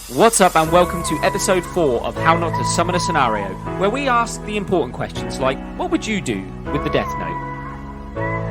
What's up, and welcome to episode 4 of How Not to Summon a Scenario, where we ask the important questions like, what would you do with the Death Note?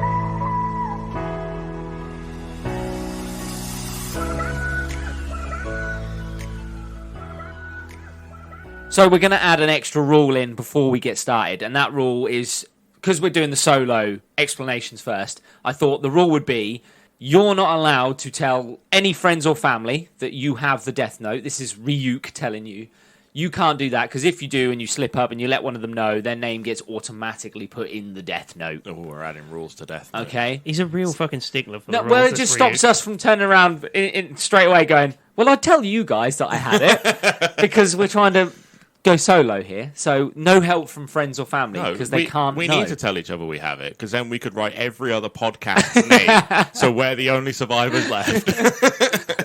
So we're going to add an extra rule in before we get started, and that rule is, because we're doing the solo explanations first, I thought the rule would be, you're not allowed to tell any friends or family that you have the Death Note. This is Ryuk telling you. You can't do that, because if you do and you slip up and you let one of them know, their name gets automatically put in the Death Note. Oh, we're adding rules to Death Note. Okay? He's a real fucking stickler for the rules. Well, it just stops us from turning around straight away going, well, I'd tell you guys that I had it, because we're trying to go solo here, so no help from friends or family, because they can't We know. need to tell each other we have it, because then we could write every other podcast's name, so we're the only survivors left.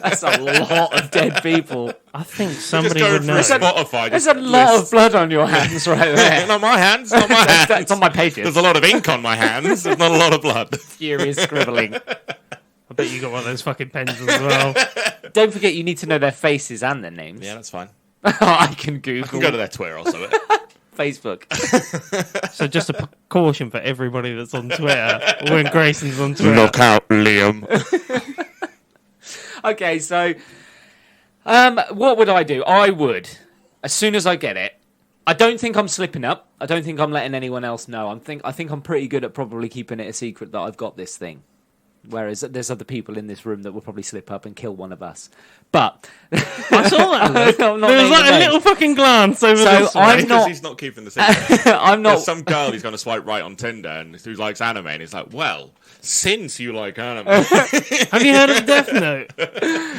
That's a lot of dead people. I think somebody Just go would know. through Spotify. There's a lot of blood on your hands right there. Not my hands, not my hands. It's on my pages. There's a lot of ink on my hands, there's not a lot of blood. Furious scribbling. I bet you got one of those fucking pens as well. Don't forget, you need to know their faces and their names. Yeah, that's fine. I can Google. I can go to their Twitter also. Facebook. So just a precaution for everybody that's on Twitter when Grayson's on Twitter. Look out, Liam. Okay, so what would I do? I would, as soon as I get it, I don't think I'm slipping up. I don't think I'm letting anyone else know. I think I'm pretty good at probably keeping it a secret that I've got this thing. Whereas there's other people in this room that will probably slip up and kill one of us. But I saw that look. I'm not There was naming like a names. little fucking glance over So this way. I'm Because not- he's not keeping the secret. I'm not. There's some girl who's going to swipe right on Tinder and who likes anime, and he's like, well, since you like anime, Have you heard of Death Note?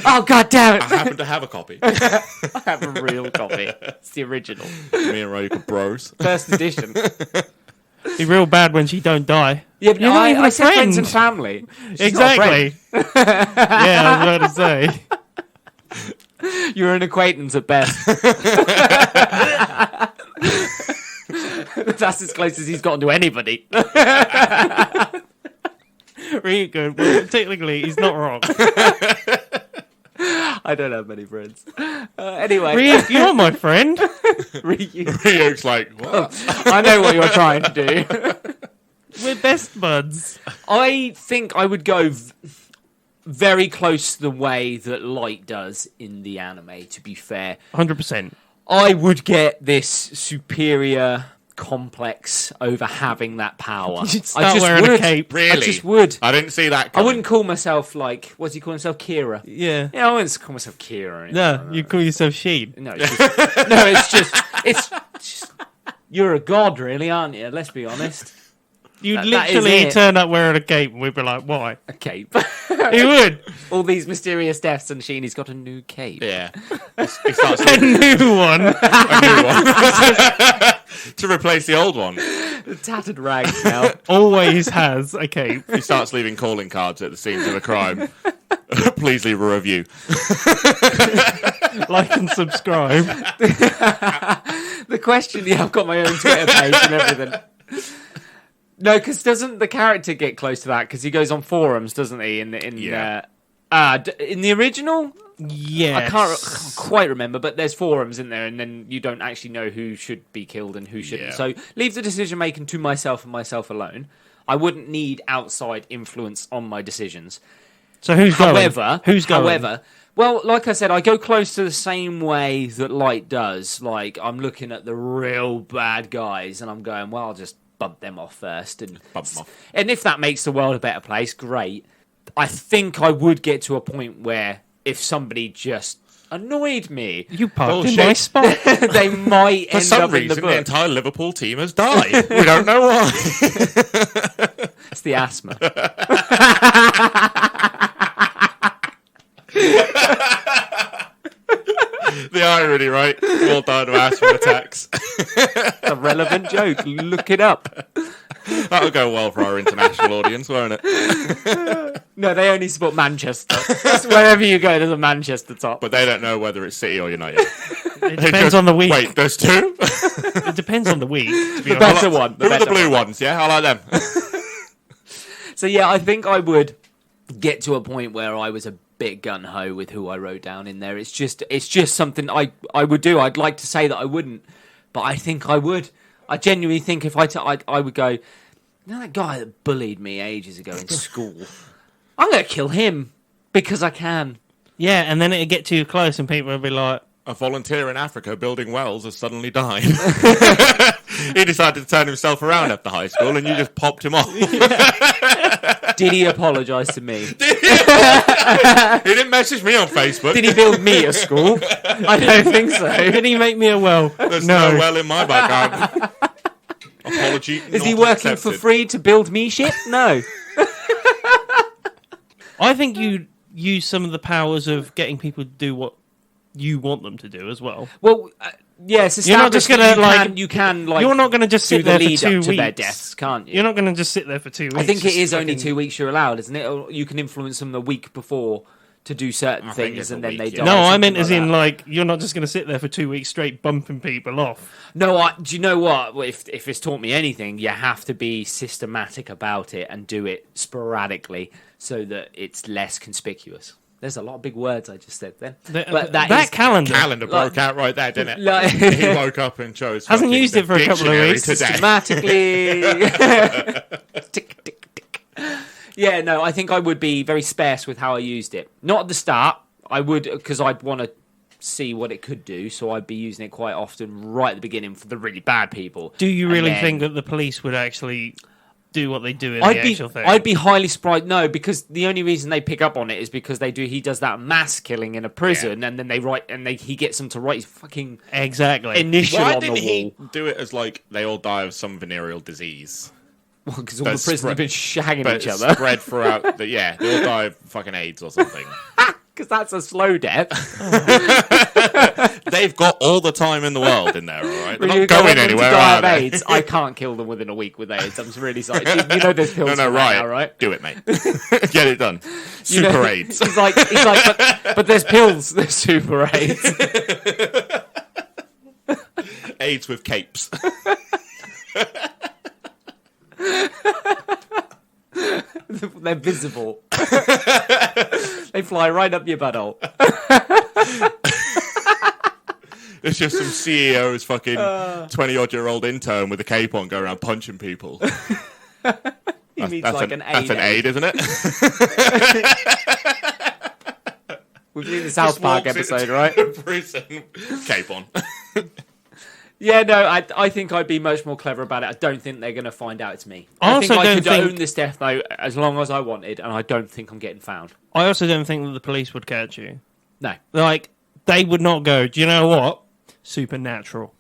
Oh, god damn I it! happen to have a copy. I have a real copy. It's the original, Me and Ryuk are bros. first edition. Be real bad when she don't die. Yeah, but You're not even I a said friends friend. and family. She's not a friend. Exactly. Yeah, I was about to say. You're an acquaintance at best. That's as close as he's gotten to anybody. Really good. Well, technically, he's not wrong. I don't have many friends. Anyway, Ryuk, you're my friend. Ryuk. Ryuk's like, what? I know what you're trying to do. We're best buds. I think I would go very close to the way that Light does in the anime, to be fair. 100%. I would get this superior complex over having that power. You'd start wearing a cape. Really? I just would. I didn't see that I coming. wouldn't call myself like, what's he call himself? Kira. Yeah. Yeah, I wouldn't call myself Kira. Or anything. No, you call yourself Sheen. No, it's just, you're a god, really, aren't you? Let's be honest. You'd That is literally it. turn up wearing a cape and we'd be like, why? A cape. He would. All these mysterious deaths, and Sheeny's got a new cape. Yeah. He starts A new one. a new one. To replace the old one. The tattered rags now. Always has a cape. He starts leaving calling cards at the scenes of a crime. Please leave a review. Like and subscribe. The question, yeah, I've got my own Twitter page and everything. No, because doesn't the character get close to that? Because he goes on forums, doesn't he? In Yeah. in the original, Yeah. I can't quite remember, but there's forums in there, and then you don't actually know who should be killed and who shouldn't. Yeah. So leave the decision making to myself and myself alone. I wouldn't need outside influence on my decisions. So who's going? Who's going? However, well, like I said, I go close to the same way that Light does. Like, I'm looking at the real bad guys, and I'm going, well, I'll just bump them off first. And Bump them off. And if that makes the world a better place, great. I think I would get to a point where if somebody just annoyed me, You parked in Bullshit. my spot. they might For end some up in the reason, the book. entire Liverpool team has died. We don't know why. It's the asthma. The irony, right? We all died of asthma attacks. It's a relevant joke. Look it up. That'll go well for our international audience, won't it? No, they only support Manchester. Wherever you go, there's a Manchester top. But they don't know whether it's City or United. It depends on the week. Wait, there's two? It depends on the week. To be The honest. better one. Who are the better blue one. ones? Yeah, I like them. So yeah, I think I would get to a point where I was a bit gun ho with who I wrote down in there. It's just something I would do. I'd like to say that I wouldn't, but I think I would. I genuinely think if I would go, you know, that guy that bullied me ages ago in school, I'm gonna kill him because I can. Yeah, and then it'd get too close, and people would be like, A volunteer in Africa building wells has suddenly died. He decided to turn himself around after high school, and you just popped him off. Did he apologise to me? He didn't message me on Facebook. Did he build me a school? I don't think so. did he make me a well? There's no well in my backyard. Apology. Is he working for free to build me shit? No. I think you use some of the powers of getting people to do what you want them to do as well. Well, yes, it's You're not just gonna, you can like You're not going to just do sit the there for lead 2 up weeks. to their deaths, can't you? You're not going to just sit there for 2 weeks. I think it is only fucking- 2 weeks you're allowed, isn't it? Or you can influence them the week before to do certain I think things, it's a and then week, they yeah. die. No, I something meant as like in that. like you're not just going to sit there for 2 weeks straight bumping people off. No, do you know what? Well, if it's taught me anything, you have to be systematic about it and do it sporadically so that it's less conspicuous. There's a lot of big words I just said then. But that is calendar Broke out right there, didn't it? Like- He woke up and chose. Hasn't fucking used the it for a couple of dictionary weeks. today. systematically. Tick, tick, tick. Yeah, no, I think I would be very sparse with how I used it. Not at the start. I would, because I'd want to see what it could do, so I'd be using it quite often right at the beginning for the really bad people. Do you And really then- think that the police would actually do what they do in the actual thing? I'd be highly surprised. No, because the only reason they pick up on it is because he does that mass killing in a prison, and then he gets them to write his fucking Exactly. initial Why on didn't the he wall. do it as like they all die of some venereal disease? Well, because all the But prisoners have spread- been shagging But each it's other. spread throughout the they all die of fucking AIDS or something. Because that's a slow death. They've got all the time in the world in there, all right? They're When you not go going on them to anywhere, die are of they? AIDS, I can't kill them within a week with AIDS. I'm really sorry. You know there's pills No, for that right. now, right? Do it, mate. Get it done. You know, Super AIDS. He's like, but there's pills. There's super AIDS. AIDS with capes. They're visible. They fly right up your butthole. It's just some CEO's fucking 20-odd-year-old intern with a cape on going around punching people. He needs like an That's aid. an aid, isn't it? We've seen the South Park episode, right? Prison. Cape on. Yeah, no, I think I'd be much more clever about it. I don't think they're going to find out it's me. I I think also I don't could think- own this death note as long as I wanted, and I don't think I'm getting found. I also don't think that the police would catch you. No. Like, they would not go, do you know what? Supernatural.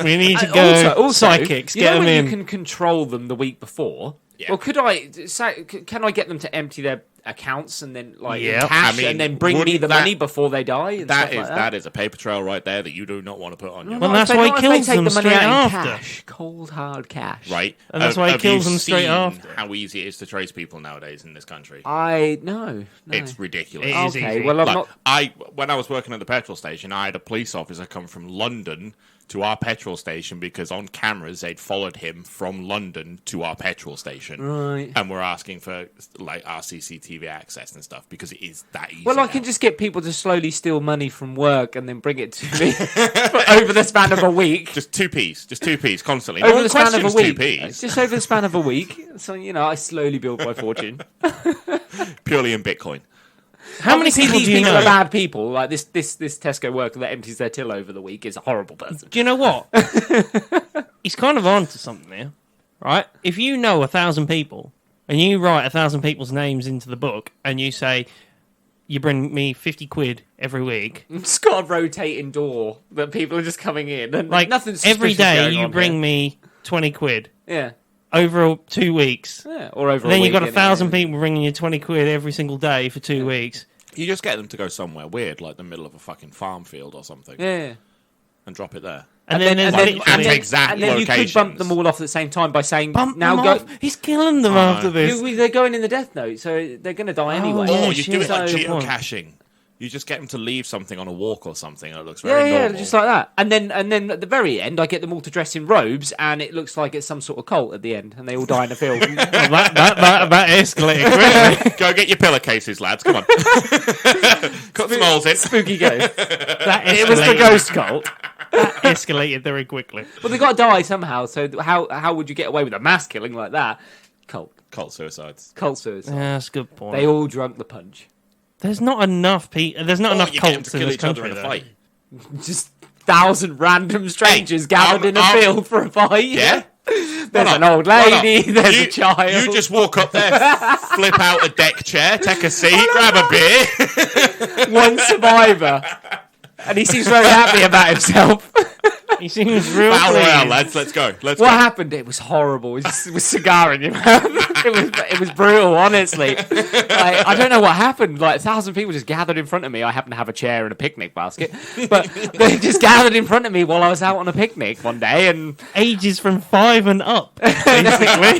We need to go Also, psychics, you get know them when in. you can control them the week before? Yeah. Well, can I get them to empty their accounts and then like in Yeah. cash I mean, and then bring me wouldn't the that- money before they die? And That stuff is like that is a paper trail right there that you do not want to put on your Well, What that's if why they- he what if they kills take them the money straight out in after. cash, cold hard cash. right. And that's why he Have kills you them straight seen after. How easy it is to trace people nowadays in this country. No. It's ridiculous. It is Okay, easy. well, I'm Like, not. when I was working at the petrol station, I had a police officer come from London to our petrol station because on cameras they'd followed him from London to our petrol station, Right. and we're asking for like our CCTV access and stuff because it is that easy. Well, I now. can just get people to slowly steal money from work and then bring it to me over the span of a week. just 2p's constantly. Over No the one span of a questions week. 2p's Just over the span of a week. So, I slowly build my fortune. purely in Bitcoin. How many Obviously, people these do you people know? are bad people. Like this Tesco worker that empties their till over the week is a horrible person. Do you know what? He's kind of on to something here, right? If you know 1,000 people and you write 1,000 people's names into the book and you say, you bring me 50 quid every week, It's got a rotating door that people are just coming in. And like nothing every suspicious day going you on bring here. me 20 quid Yeah. over 2 weeks. Yeah. Or over And then a you've week got anyway. 1,000 people bringing you 20 quid every single day for 2 weeks. You just get them to go somewhere weird, like the middle of a fucking farm field or something, Yeah. and drop it there. And then there's then- literally- and exact and then you could bump locations. them all off at the same time by saying, bump now them go. off. He's killing them Oh, after no. this. They're going in the death note, so they're going to die anyway. yeah, Or you do it like shit. geocaching. You just get them to leave something on a walk or something, and it looks Yeah, very yeah, normal. just like that. And then at the very end, I get them all to dress in robes, and it looks like it's some sort of cult at the end, and they all die in a field. Well, that escalated quickly. Go get your pillowcases, lads. Come on. Cut some holes in. Spooky ghost. That It was the escalated- ghost cult. escalated very quickly. Well, they got to die somehow. So how would you get away with a mass killing like that? Cult Suicides. suicide. Yeah, that's a good point. They all drunk the punch. There's not enough There's not enough You get them cults to in kill this each other country. in a though. fight. Just 1,000 random strangers Hey, gathered in a field for a fight. Yeah? There's an old Why not? lady. There's you, a child. You just walk up there, flip out a deck chair, take a seat, grab a beer. one survivor, and he seems very happy about himself. He seems real Battle royale, pleased. lads. Let's go. Let's What go. happened? It was horrible. It was cigar in your mouth. It was brutal, honestly. I don't know what happened. Like 1,000 people just gathered in front of me. I happened to have a chair and a picnic basket, but they just gathered in front of me while I was out on a picnic one day, and Ages from 5 and up, basically.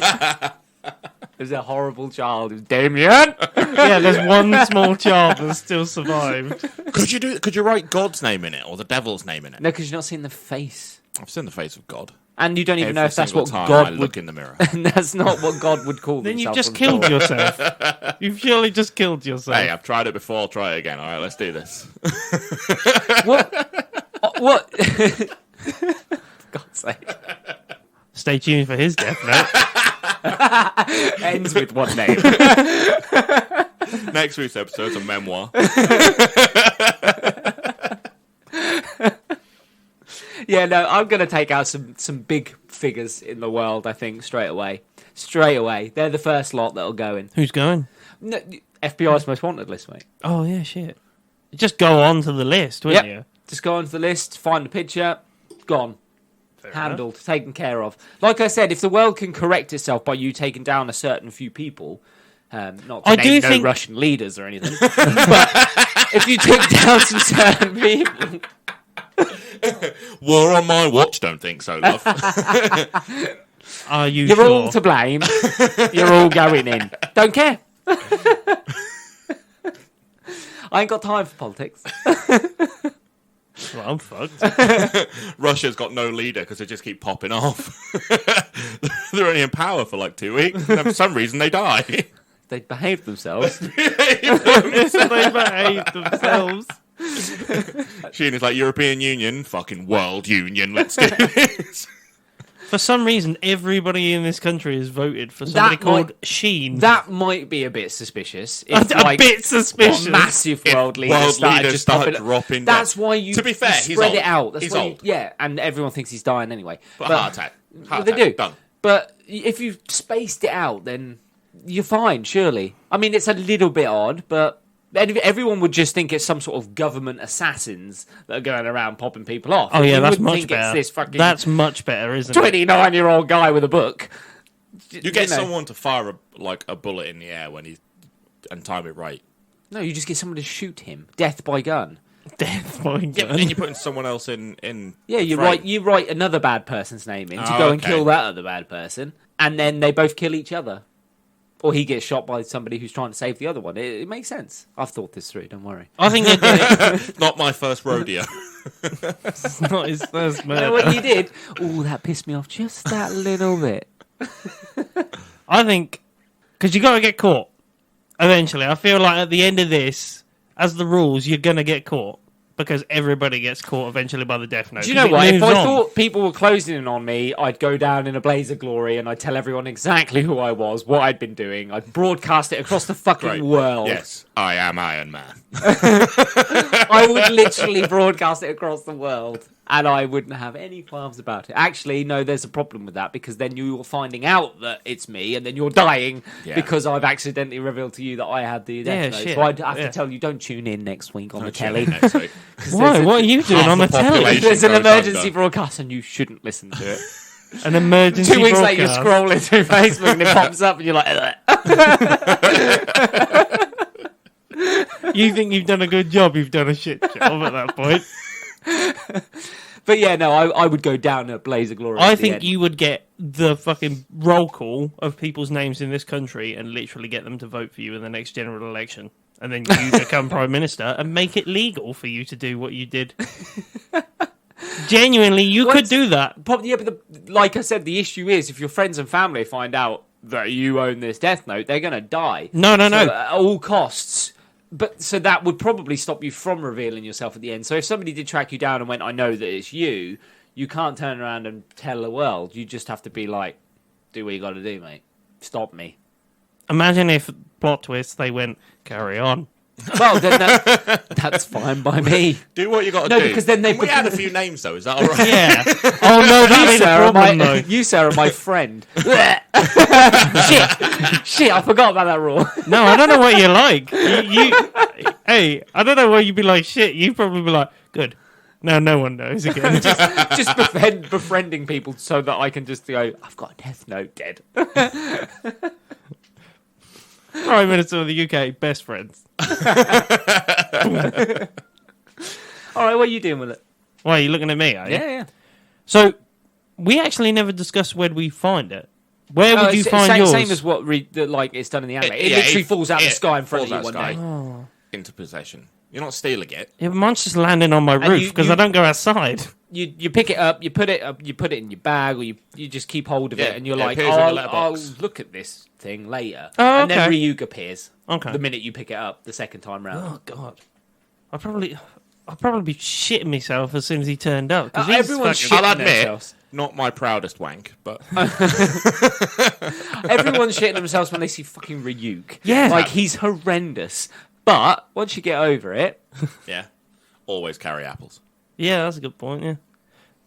it was a horrible child. It was Damien. Yeah, there's one small child that still survived. Could you write God's name in it or the devil's name in it? No, because you're not seeing the face, I've seen the face of God. and you don't even know Every if that's single what time God I would. look in the mirror. That's not what God would call. Then you've himself just on killed God. yourself. You've surely just killed yourself. Hey, I've tried it before. I'll try it again. All right, let's do this. What? For God's sake. Stay tuned for his death note. Ends with one name. Next week's episode's a memoir. Yeah, no, I'm going to take out some big figures in the world, I think, straight away. Straight away. They're the first lot that'll go in. Who's going? No, FBI's most wanted list, mate. Oh, yeah, shit. Just go on to the list, wouldn't you? Just go onto the list, find a picture, gone. Fair Handled, taken care of. Like I said, if the world can correct itself by you taking down a certain few people, not to I name do no think- Russian leaders or anything, but if you took down some certain people... War on my watch. Don't think so, love. Are you You're sure? all to blame. You're all going in. Don't care. I ain't got time for politics. Well, I'm fucked. Russia's got no leader because they just keep popping off. They're only in power for like 2 weeks, and for some reason they die. They behave themselves. They behave themselves. Sheen is like European Union, fucking World Union. Let's do this. For some reason, everybody in this country has voted for somebody That called might- Sheen. That might be a bit suspicious. a If, like, bit suspicious. massive world leaders world started leaders just start popping up. dropping That's dead. why you. To be fair, you he's spread old. it out. That's He's why old. yeah, and everyone thinks he's dying anyway. But heart attack. Well, Heart they attack. do. Done. But if you've spaced it out, then you're fine. Surely. I mean, it's a little bit odd, but. Everyone would just think it's some sort of government assassins that are going around popping people off. Oh, yeah, You that's wouldn't much think better. It's this fucking That's much better, isn't it? 29-year-old guy with a book. You get someone to fire a bullet in the air when he's and time it right. No, you just get someone to shoot him. Death by gun. Death by Yeah, but gun. then you're putting someone else in. Yeah, frame. you write another bad person's name in to Oh, go and okay. kill that other bad person, and then they both kill each other. Or he gets shot by somebody who's trying to save the other one. It makes sense. I've thought this through, don't worry. I think they did it. Not my first rodeo. It's not his first You know murder. what you did? Oh, that pissed me off just that little bit. I think because you got to get caught eventually. I feel like at the end of this, as the rules, you're gonna get caught because everybody gets caught eventually by the death note. Do you know 'Cause it what? If moves I on. thought people were closing in on me, I'd go down in a blaze of glory and I'd tell everyone exactly who I was, what I'd been doing. I'd broadcast it across the fucking Right. world. Yes, I am Iron Man. I would literally broadcast it across the world, and I wouldn't have any qualms about it. Actually, no, there's a problem with that because then you're finding out that it's me, and then you're dying Yeah. because I've accidentally revealed to you that I had the death Yeah, note. shit. So I'd have Yeah. to tell you, don't tune in next week on the Tune telly. in next week. Why? What are you doing half on the the telly? population- There's an goes emergency under. broadcast, and you shouldn't listen to it. An emergency 2 weeks later, you're broadcast. scrolling through Facebook, and it pops up, and you're like, "Ugh." You think you've done a good job? You've done a shit job at that point. But yeah, no, I would go down a blaze of glory. I at the think end. you would get the fucking roll call of people's names in this country and literally get them to vote for you in the next general election. and then you become Prime Minister and make it legal for you to do what you did. Genuinely, you could do that. Yeah, but like I said, the issue is if your friends and family find out that you own this Death Note, they're going to die. No. At all costs. But so that would probably stop you from revealing yourself at the end. So if somebody did track you down and went, I know that it's you, you can't turn around and tell the world. You just have to be like, do what you got to do, mate. Stop me. Imagine if, plot twist, they went, carry on. Well, then that's fine by me. Do what you got to No, do. because then they we had a few names though. Is that all right? Yeah. Oh, no, that'd be the problem, though. You, sir, are my friend. Shit, I forgot about that rule. No, I don't know what you're like. Hey, I don't know why you'd be like, shit. You'd probably be like, good. Now no one knows again. Just befriending people so that I can just go, I've got a Death Note dead. Prime Minister of the UK, best friends. All right, what are you doing with it? Why, are you looking at me, are you? Yeah. So, we actually never discussed where we find it. Where would you find yours? Same as what like it's done in the anime. It Yeah, literally falls out of the sky in front falls of you out one of day. sky. Into possession. You're not stealing it. Yeah, but mine's just landing on my roof because I don't go outside. You pick it up, you put it in your bag, or you just keep hold of Yeah, it, and you're it like, appears in the I'll letterbox. look at this thing later. Oh, And then okay. Ryuk appears. Okay. The minute you pick it up, the second time round. Oh God, I'd probably be shitting myself as soon as he turned up. 'cause he's everyone's fucking- shitting I'll admit, themselves. not my proudest wank, but Everyone's shitting themselves when they see fucking Ryuk. Yeah. Like, he's horrendous. But once you get over it, yeah, always carry apples. Yeah, that's a good point. Yeah.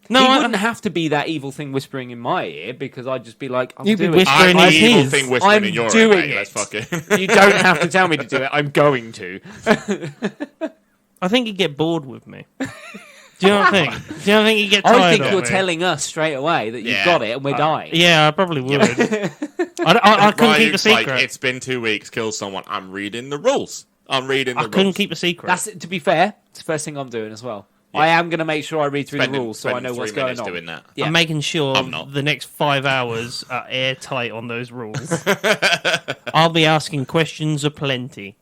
No, he I wouldn't have to be that evil thing whispering in my ear because I'd just be like, I'm You'd be doing it. whispering I'm in the evil his. thing whispering I'm in your doing ear, mate. it. Let's fucking. You don't have to tell me to do it. I'm going to. I think he'd get bored with me. Do you not think? Do you not think he'd get tired I think of you're me? telling us straight away that you've Yeah. got it and we're dying. Yeah, I probably would. I couldn't keep a Ryuk's like, secret. it's been 2 weeks, kill someone. I'm reading the rules. I'm reading the I rules. couldn't keep a secret. That's to be fair. It's the first thing I'm doing as well. I am going to make sure I read through the rules so I know what's going on. Doing that. Yeah. I'm making sure I'm not. the next 5 hours are airtight on those rules. I'll be asking questions aplenty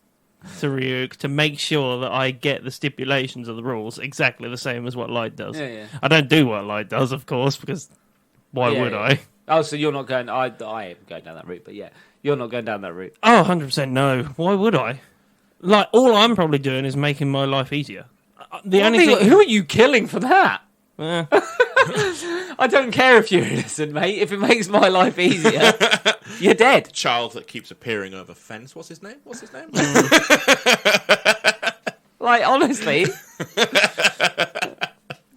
to Ryuk to make sure that I get the stipulations of the rules exactly the same as what Light does. Yeah. I don't do what Light does, of course, because why Yeah, would yeah. I? Oh, so you're not going... I am going down that route, but yeah. You're not going down that route. Oh, 100% no. Why would I? Like, all I'm probably doing is making my life easier. The only thing... Who are you killing for that? Eh. I don't care if you're innocent, mate. If it makes my life easier, you're dead. Child that keeps appearing over fence. What's his name? Like, honestly...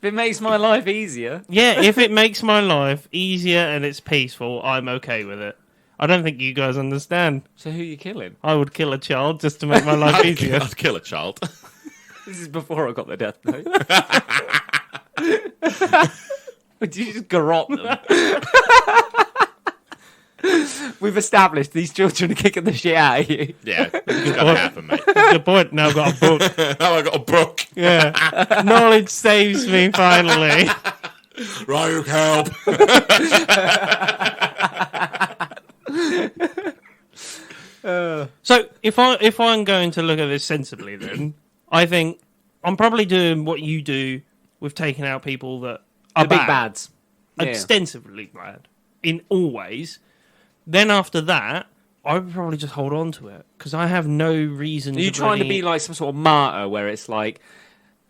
If it makes my life easier... Yeah, if it makes my life easier and it's peaceful, I'm okay with it. I don't think you guys understand. So who are you killing? I would kill a child just to make my life easier. I'd kill a child. This is before I got the death note. Would you just garrot them? We've established these children are kicking the shit out of you. Yeah, it's gonna happen, mate. Good point. Now I've got a book. Now I got a book. Yeah. Knowledge saves me finally. Ryuk, help! So if I'm going to look at this sensibly, then I think I'm probably doing what you do with taking out people that are The big bad, bads. Yeah. ostensibly bad in all ways. Then after that, I would probably just hold on to it because I have no reason. Are you trying to bloody- be like some sort of martyr where it's like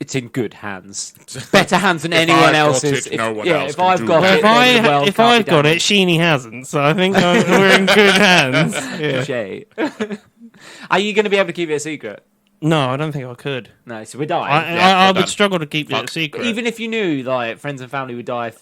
it's in good hands, better hands than If anyone I've got else's? it, no one else if can I've do got that. it, then the world If can't I've be got it, damaged. Sheeny hasn't, so I think we're in good hands. Yeah. Shay. Are you going to be able to keep it a secret? No, I don't think I could. No, so we're dying. I we're would done. struggle to keep it Fuck. a secret. Even if you knew, like, friends and family would die,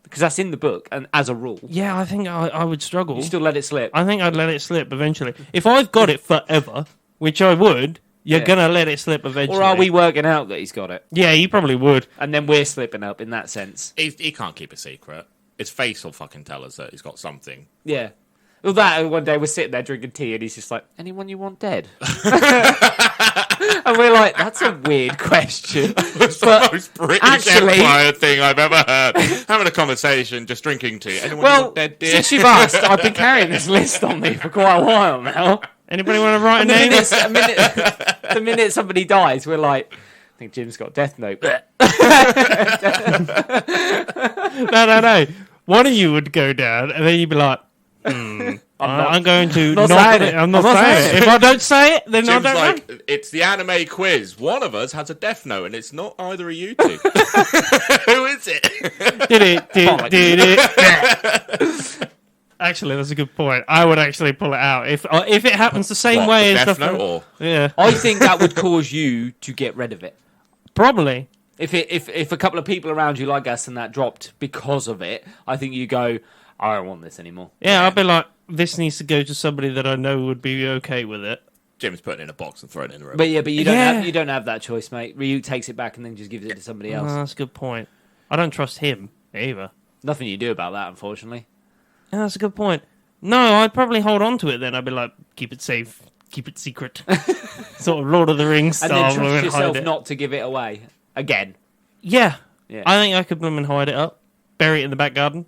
because that's in the book, and as a rule, Yeah, I think I would struggle. you still let it slip. I think I'd let it slip eventually. If I've got it forever, which I would, you're Yeah. gonna let it slip eventually. Or are we working out that he's got it? Yeah, you probably would. And then we're slipping up in that sense. He can't keep a secret. His face will fucking tell us that he's got something. Yeah. Well, that one day we're sitting there drinking tea and he's just like, anyone you want dead? And we're like, that's a weird question. It's But the most British actually- Empire thing I've ever heard. Having a conversation, just drinking tea. Anyone Well, want dead, dear? since you've asked, I've been carrying this list on me for quite a while now. Anybody want to write a the name? the minute somebody dies, we're like, I think Jim's got Death Note. No. One of you would go down, and then you'd be like, I'm going to not not. saying it. I'm not saying it. If I don't say it, then Jim's I don't like, know. it's the anime quiz. One of us has a Death Note, and it's not either of you two. Who is it? Did it? Actually, that's a good point. I would actually pull it out if it happens the same What, way the as Death the Note, or yeah, I think that would cause you to get rid of it. probably. If a couple of people around you like us and that dropped because of it, I think you go, I don't want this anymore. Yeah, I'd be like, this needs to go to somebody that I know would be okay with it. Jim's putting it in a box and throwing it in the room. But you Yeah. don't have that choice, mate. Ryu takes it back and then just gives it to somebody else. That's a good point. I don't trust him either. Nothing you do about that, unfortunately. Yeah, that's a good point. No, I'd probably hold on to it then. I'd be like, keep it safe, keep it secret. Sort of Lord of the Rings And style. then and trust hide yourself it. not to give it away again. Yeah. Yeah. I think I could bloom and hide it up, bury it in the back garden,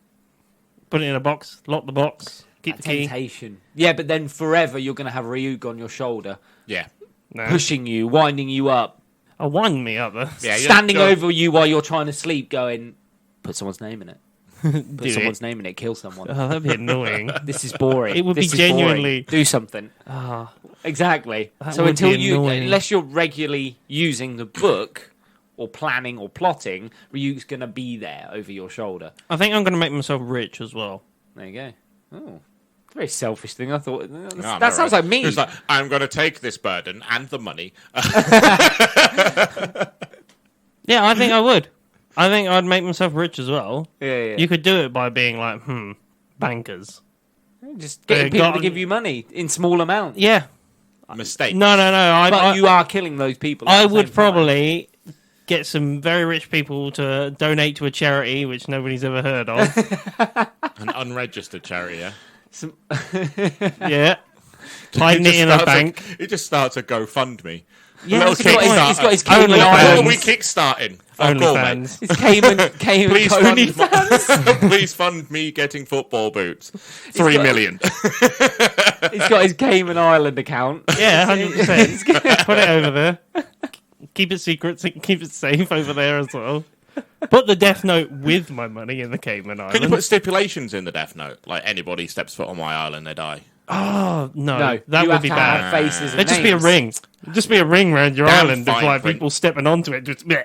put it in a box, lock the box, keep the key. Temptation. Yeah, but then forever you're going to have Ryuk on your shoulder, yeah. No. pushing you, winding you up, Wind me up. Yeah, you standing don't- over you while you're trying to sleep, going, put someone's name in it. Put Do someone's it. name in it, kill someone. Oh, that'd be annoying. This is boring. It would be This is boring. genuinely- Do something. Ah, Exactly. That So would until be annoying. unless you're regularly using the book or planning or plotting, Ryuk's going to be there over your shoulder. I think I'm going to make myself rich as well. There you go. Oh, very selfish thing. I thought No, that no, sounds right. like me. It's like, I'm going to take this burden and the money. Yeah, I think I would. I think I'd make myself rich as well. Yeah. You could do it by being like, bankers. Just getting Yeah, people got- to give you money in small amounts. Yeah. Mistake. No. But you are killing those people. at I the would same time. probably get some very rich people to donate to a charity which nobody's ever heard of. An unregistered charity, yeah? Some- Yeah. Hiding it in a bank. He just starts a GoFundMe. Yeah, little that's a good point. he's got his Only Cayman What are Islands. we kickstarting? Fuck all, mate. OnlyFans. His Cayman Please Cody. fund, please fund me getting football boots. 3 got- million. He's got his Cayman Island account. Yeah, 100%. Put it over there. Keep it secret. Keep it safe over there as well. Put the Death Note with my money in the Cayman Can you Islands. put stipulations in the Death Note? Like, anybody steps foot on my island, they die. Oh, no. No, That you would have be to bad. have faces. It'd just be a names. ring. It'd just be a ring around your Damn island of fine like print. people stepping onto it. Just bleh.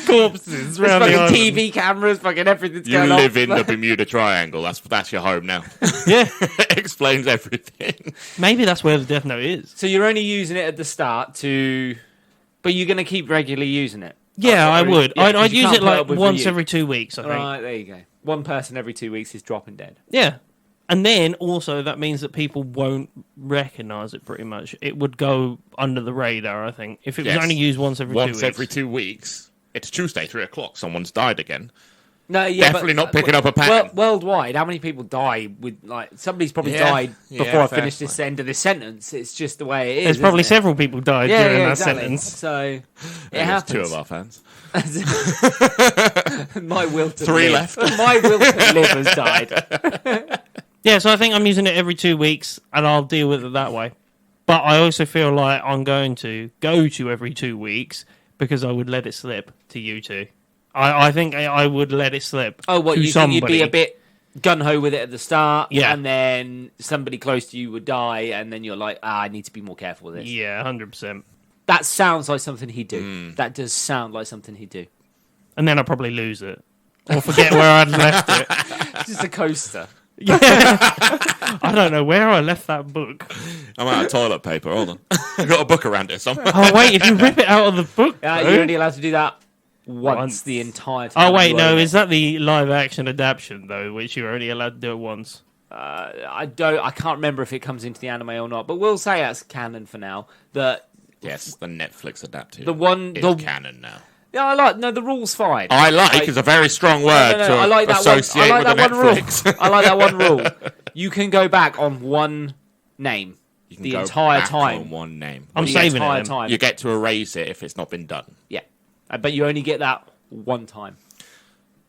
Corpses There's around the fucking island. TV cameras, fucking everything's You going live on. in the Bermuda Triangle. That's your home now. Yeah, Explains everything. maybe that's where the Death Note is. So you're only using it at the start to, but you're going to keep regularly using it. Yeah, I would. Yeah, 'cause I'd you use can't it put like up with once Ryu. every 2 weeks, I think. Right, there you go. One person every 2 weeks is dropping dead. Yeah. And then also that means that people won't recognise it pretty much. It would go under the radar, I think. If it was Yes. only used once every 2 weeks. Once every 2 weeks. It's Tuesday, 3 o'clock. Someone's died again. No, yeah, Definitely not picking up a pattern. Worldwide, how many people die with like somebody's probably Yeah, died yeah, before I fair. finish this end of this sentence. It's just the way it is. There's probably isn't it? several people died Yeah, during that exactly. sentence. So it There's happens. 2 of our fans. My will to 3 live. left. My will to live has died. Yeah, so I think I'm using it every 2 weeks and I'll deal with it that way. But I also feel like I'm going to go to every 2 weeks because I would let it slip to you two. I think I would let it slip. Oh, what to you think you'd somebody. be a bit gun ho with it at the start, Yeah. and then somebody close to you would die, and then you're like, I need to be more careful with this. Yeah, 100%. That sounds like something he'd do. That does sound like something he'd do. And then I'll probably lose it. Or forget where I'd left it. It's just a coaster. I don't know where I left that book. I'm out of toilet paper. Hold on. I've got a book around it somewhere. Oh, wait, if you rip it out of the book. You're though- only allowed to do that once the entire time. Oh, wait, you no, own it. is that the live action adaptation, though, which you're only allowed to do it once? I can't remember if it comes into the anime or not, but we'll say that's canon for now. That Yes, the Netflix adapted. the one, is the canon now. yeah, the rule's fine. I like is a very strong word No, to I like that associate one. I like with that the one rule. Netflix. I like that one rule. You can go back on one name You can the go entire back time. on one name. I'm The saving entire it. Then. time. You get to erase it if it's not been done. Yeah, but you only get that one time.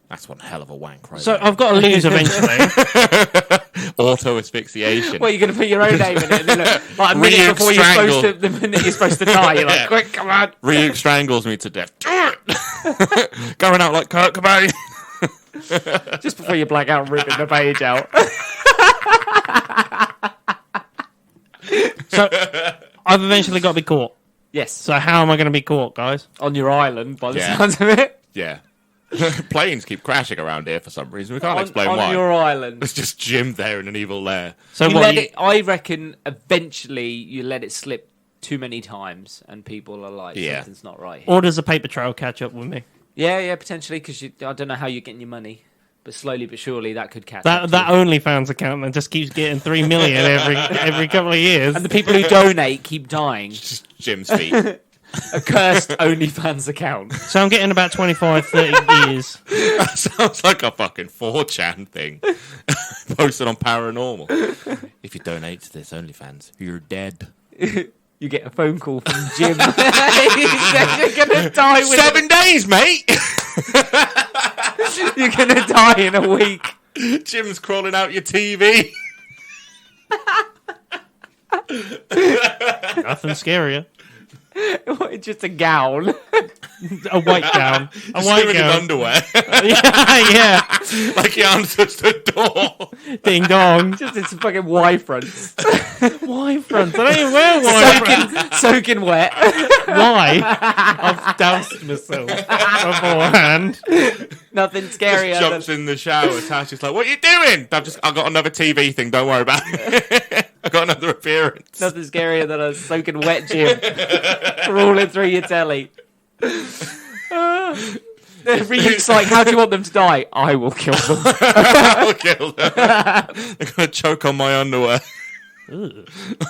That's one hell of a wank, right? So there. I've got to lose eventually. Auto asphyxiation. Well, you're going to put your own name in it, and then like a minute Ryuk before strangle. the minute you're supposed to die, you're like, Yeah. quick, come on. Ryuk strangles me to death. Do it! Going out like Kurt Cobain. Just before you black out, ripping the page out. So I've eventually got to be caught. Yes, So how am I going to be caught, guys? on your island, by the Yeah. sounds of it. Yeah. Planes keep crashing around here for some reason. We can't explain on why. your island. There's just Jim there in an evil lair. So You what? let You, it, I reckon eventually you let it slip too many times, and people are like, Yeah. something's not right here. or does the paper trail catch up with me? Yeah, potentially, because I don't know how you're getting your money, but slowly but surely that could catch That up. that OnlyFans account that just keeps getting 3 million every couple of years. And the people who donate keep dying. Just Jim's feet. A cursed OnlyFans account. So I'm getting about 25, 30 years. That sounds like a fucking 4chan thing. Posted on Paranormal. If you donate to this OnlyFans, you're dead. You get a phone call from Jim. He said you're gonna die with 7 days, mate! You're gonna die in a week. Jim's crawling out your TV. Nothing scarier. Just a gown. A white gown. A Just white him in his gown. underwear. yeah. Like he answers the door. Ding dong. Just its fucking Y fronts. Y fronts. I don't even wear Y fronts. Soaking wet. Why? I've doused myself beforehand. Nothing scarier than Jumps in the shower. Tasha's like, "What are you doing?" I got another TV thing. Don't worry about it. I got another appearance. nothing scarier than a soaking wet Jim rolling through your telly. Ryuk's like, how do you want them to die? I will kill them. I'll kill them. They're gonna choke on my underwear.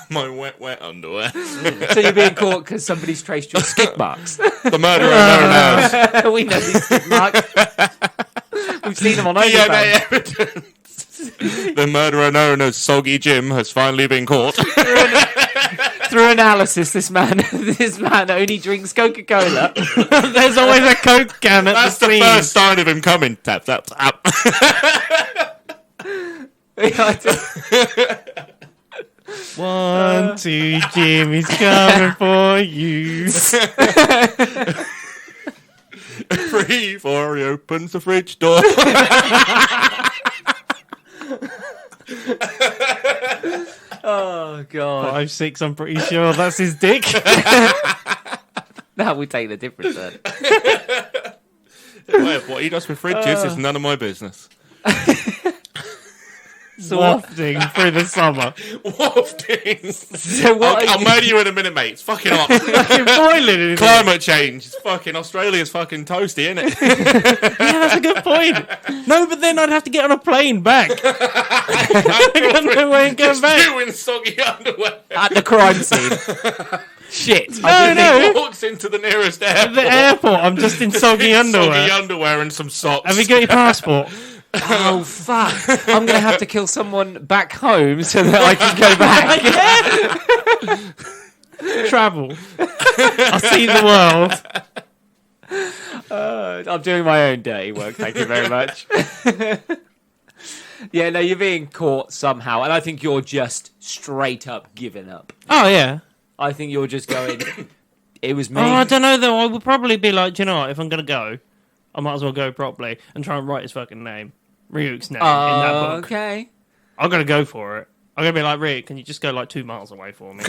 My wet underwear. So you're being caught because somebody's traced your skid marks. The murderer known as We know these skid marks. We've seen them on DNA OnlyFans. evidence. The murderer known as Soggy Jim has finally been caught. Through analysis, this man only drinks Coca-Cola. There's always a Coke can at That's the the scene. first sign of him coming. Tap, tap, tap. One, two, Jim is coming for you. 3, 4, he opens the fridge door. Oh god! 5, 6, I'm pretty sure that's his dick. Now we take a different turn. What he does with fridges is none of my business. So what? Wafting through the summer. Wafting. So what? I'll murder you in a minute, mate. It's fucking hot. Fucking boiling in Climate change. It's fucking Australia's fucking toasty, isn't it? Yeah, that's a good point. No, but then I'd have to get on a plane back. I got no way of going Just back. you in soggy underwear. At the crime scene. Shit. No. Walks into the nearest airport. The airport, I'm just in soggy underwear. Soggy underwear and some socks. Have you got your passport? Oh fuck! I'm gonna have to kill someone back home so that I can go back. Travel. I'll see the world. I'm doing my own dirty work. Thank you very much. Yeah, no, you're being caught somehow, and I think you're just straight up giving up. Oh, yeah. I think you're just going. It was me. Oh, I don't know, though. I would probably be like, do you know what? If I'm going to go, I might as well go properly and try and write his fucking name. Ryuk's name in that book. Okay. I'm going to go for it. I'm going to be like, Ryuk, can you just go like 2 miles away for me?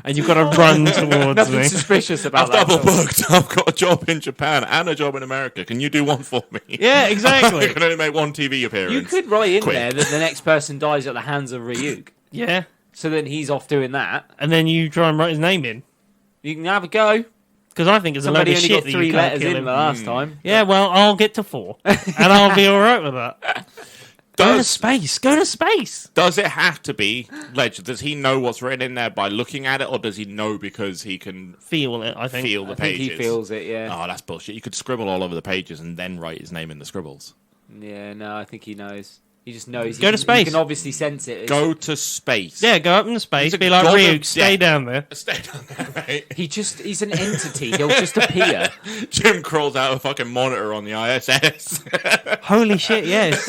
And you've got to run towards Nothing me. suspicious about I've that. double booked. I've got a job in Japan and a job in America. Can you do one for me? Yeah, I exactly. can only make one TV appearance. You could write in Quick. there that the next person dies at the hands of Ryuk. Yeah. So then he's off doing that. And then you try and write his name in. You can have a go. Because I think it's a load Somebody of only shit got that 3 you can't letters kill in him. the last time. Yeah, well, I'll get to 4. And I'll be alright with that. Go to space. Go to space. Does it have to be legend? Does he know what's written in there by looking at it, or does he know because he can Feel it, I think. feel the I think pages? he feels it, yeah. Oh, that's bullshit. You could scribble all over the pages and then write his name in the scribbles. Yeah, no, I think he knows. He just knows. Go to space. He can obviously sense it. Go to space. Yeah, go up into space. He's a Be like, god of Ryuk, stay death. down there. Stay down there, mate. He's an entity. He'll just appear. Jim crawls out of a fucking monitor on the ISS. Holy shit, yes.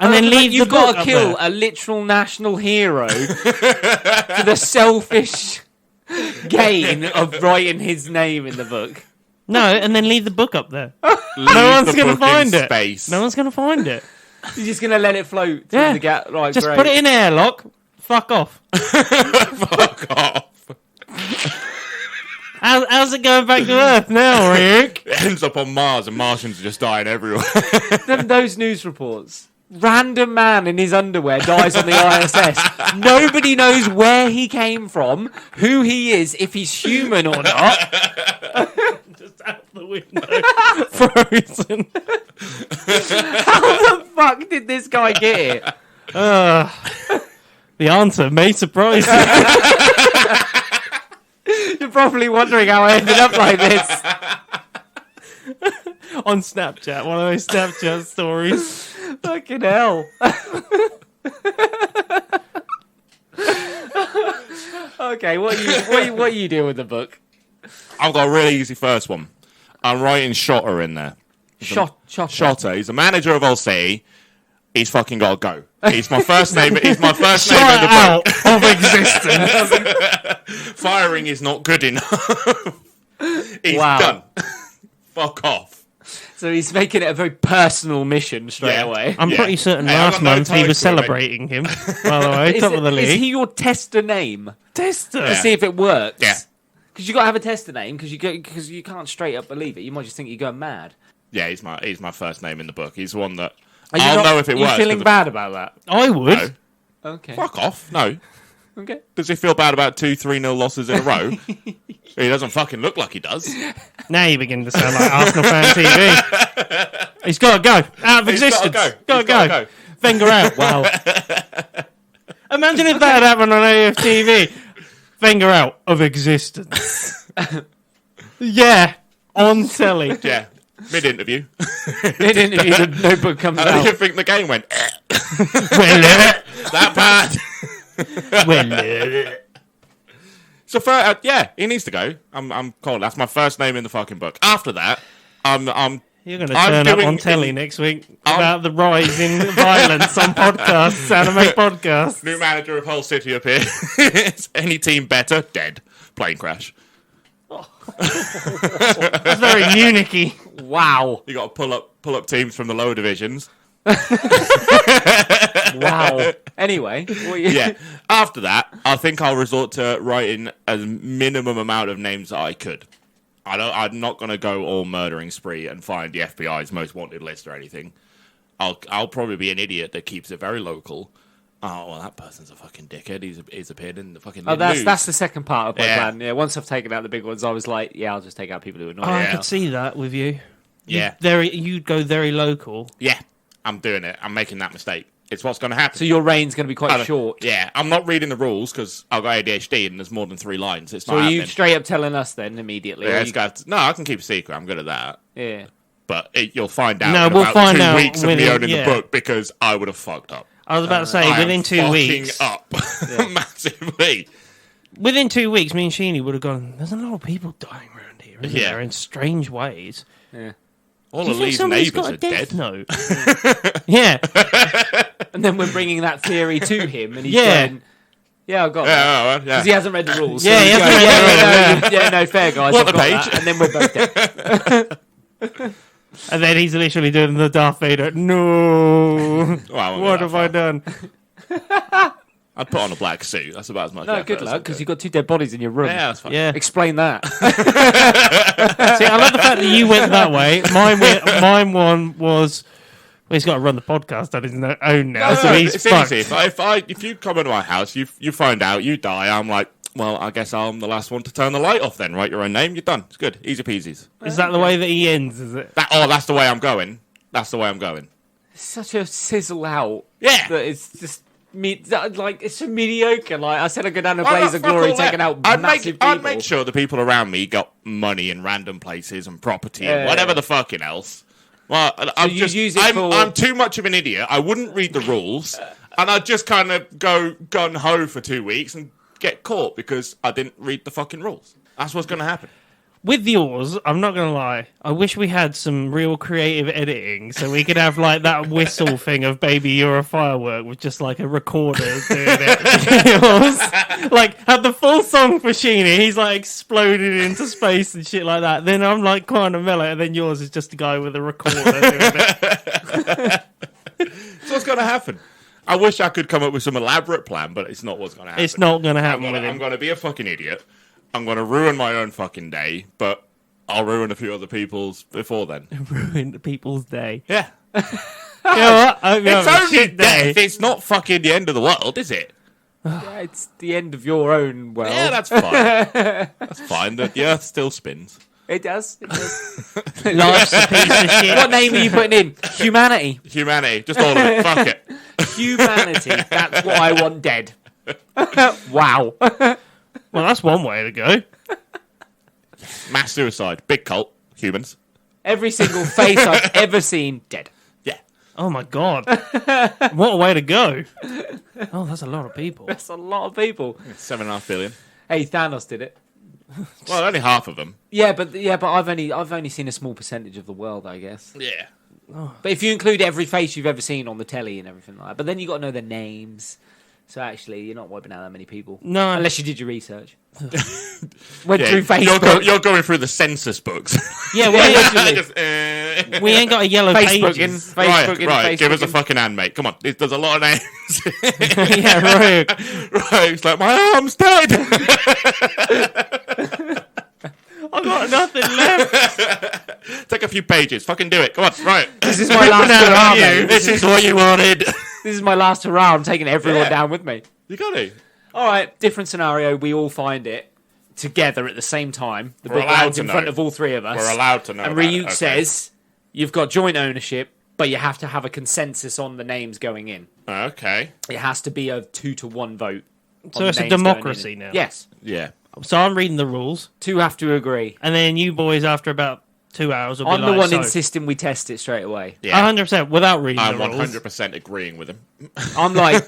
and then leave You've the book got to up kill there. a literal national hero for the selfish gain of writing his name in the book. No, and then leave the book up there. Leave No one's the going to book in find it. space. No one's going to find it. You're just gonna let it float through Yeah. the gap. Right, Just great. put it in airlock. Fuck off. Fuck off. How's it going back to Earth now, Rick? It ends up on Mars and Martians are just dying everywhere. Those news reports. Random man in his underwear dies on the ISS. Nobody knows where he came from, who he is, if he's human or not. Just out the window. Frozen. How the fuck did this guy get here? The answer may surprise you. You're probably wondering how I ended up like this. On Snapchat, one of those Snapchat stories. Fucking hell. Okay, what are you doing with the book? I've got a really easy first one. I'm writing Shotter in there. Shotter. Shotter. He's the manager of Hull City. He's fucking got to go. He's my first name. He's my first name in the Out book. of existence. Firing is not good enough. He's Wow. done. Fuck off. So he's making it a very personal mission straight Yeah. away. I'm Yeah. pretty certain Hey, I've last got no month he ties was to him, mate. celebrating him. By the way, top of the Is league. he your tester name? Tester. Yeah. See if it works. Yeah. Because you got to have a tester name because you can't straight up believe it. You might just think you're going mad. Yeah, he's my first name in the book. He's the one that Are you I'll not- know if it are you works. feeling 'cause bad about that? I would. No. Okay. Fuck off. No. Okay. Does he feel bad about 2-3-0 losses in a row? He doesn't fucking look like he does. Now you begin to sound like Arsenal fan TV. He's got to go. Out of He's gotta existence. go. Got He's to gotta go. go. Wenger out. Wow. Imagine if that had happened on AFTV. Wenger out of existence. Yeah. On telly. Yeah. Mid-interview. Mid-interview, the notebook comes How do you out. think the game went? Well, That bad? well, So, yeah, he needs to go. I'm cold. That's my first name in the fucking book. After that, I'm You're going to I'm turn up doing- on telly next week about the rise in violence on podcasts, anime podcasts. new manager of Hull City up here. Is any team better? Dead. Plane crash. That's very Munich-y. Wow. You got to pull up teams from the lower divisions. Wow. Anyway. What you... Yeah. After that, I think I'll resort to writing a minimum amount of names that I could. I'm not going to go all murdering spree and find the FBI's most wanted list or anything. I'll probably be an idiot that keeps it very local. Oh, well, that person's a fucking dickhead. He's appeared in the fucking Oh, news. that's the second part of my Yeah. plan. Yeah, once I've taken out the big ones, I was like, yeah, I'll just take out people who annoy Oh, me. I Yeah. could see that with you. Yeah. You'd go very local. Yeah, I'm doing it. I'm making that mistake. It's what's going to happen. So your reign's going to be quite short. Yeah, I'm not reading the rules because I've got ADHD and there's more than 3 lines. It's So not are you happening. straight up telling us then immediately? Yeah, Or it's you- got no, I can keep a secret. I'm good at that. yeah. But you'll find out No, in we'll about find 2 out weeks of me within- owning yeah. the book because I would have fucked up. I was about to say, I am within 2 fucking weeks. up massively. Within 2 weeks, me and Sheeny would have gone, there's a lot of people dying around here, isn't Yeah. there, in strange ways. Yeah. All Do of you think Lee's somebody's neighbours got a are death dead. note? Yeah. And then we're bringing that theory to him, and he's Yeah. going, yeah, I've got Yeah, that. well, yeah. Because he hasn't read the rules. Yeah, he he's hasn't going, read the yeah, rules, yeah, no, fair, guys. Want I've the got page? that. And then we're both dead. And then he's literally doing the Darth Vader, no. Well, I won't go What that have far. I done? I'd put on a black suit. That's about as much. No, effort good as luck, I'd because do. you've got 2 dead bodies in your room. Yeah, that's fine. Yeah. Explain that. See, I love the fact that you went that way. Mine one was, well, he's got to run the podcast on his own now, No, so no, he's it's fucked. easy. If you come into my house, you find out, you die. I'm like, well, I guess I'm the last one to turn the light off. Then write your own name. You're done. It's good. Easy peasies. Is that the way that he ends, is it? That's the way I'm going. That's the way I'm going. Such a sizzle out. Yeah. That it's just... like it's so mediocre. Like I said, I go down a Well, blaze of fuck glory, all that. taking out I'd massive I'd people. make sure the people around me got money in random places and property and Yeah. whatever the fucking else. Well, I'm you just use it I'm, for- I'm too much of an idiot. I wouldn't read the rules, and I'd just kind of go gun ho for 2 weeks and get caught because I didn't read the fucking rules. That's what's going to happen. With yours, I'm not going to lie. I wish we had some real creative editing so we could have like that whistle thing of Baby You're a Firework with just like a recorder doing it. Yours, like, have the full song for Sheeny. He's like exploded into space and shit like that. Then I'm like kind of mellow, and then yours is just a guy with a recorder doing it. So what's going to happen? I wish I could come up with some elaborate plan, but it's not what's going to happen. It's not going to happen with I'm him. going to be a fucking idiot. I'm going to ruin my own fucking day, but I'll ruin a few other people's before then. Ruin the people's day. Yeah. You know what? I hope you It's have a only shit day. death. It's not fucking the end of the world, is it? Yeah, it's the end of your own world. Yeah, that's fine. That's fine. The earth still spins. It does. It does. Life's a piece of shit. What name are you putting in? Humanity. Humanity. Just all of it. Fuck it. Humanity. That's what I want dead. Wow. Well, that's one way to go. Mass suicide. Big cult. Humans. Every single face I've ever seen, dead. Yeah. Oh my god. What a way to go. Oh, that's a lot of people. That's a lot of people. 7.5 billion. Hey, Thanos did it. Well, only half of them. Yeah, but I've only seen a small percentage of the world, I guess. Yeah. But if you include every face you've ever seen on the telly and everything like that, but then you got to know their names. So actually, you're not wiping out that many people. No. Unless you did your research. Went Yeah, through Facebook. You're going through the census books. Yeah, literally. we ain't got a yellow Facebook pages. Right. Give us a fucking hand, mate. Come on. There's a lot of names. Yeah, right. Right. It's like, my arm's dead. I've got nothing left. Take a few pages. Fucking do it. Come on. Right. This is my last hurrah, mate. This is what you wanted. This is my last hurrah. I'm taking everyone Yeah. down with me. You got to. All right, different scenario. We all find it together at the same time. The We're book allowed lands to in know. front of all three of us. We're allowed to know. And about it. Ryuk Okay. says you've got joint ownership, but you have to have a consensus on the names going in. Okay. It has to be a 2-to-1 vote. on So the it's a names going democracy in. now. Yes, Yeah. So I'm reading the rules, two have to agree. and then you boys, after about 2 hours, will be I'm like, the one so, insisting we test it straight away. Yeah. 100% without reading I'm the rules. 100% agreeing with him. I'm like,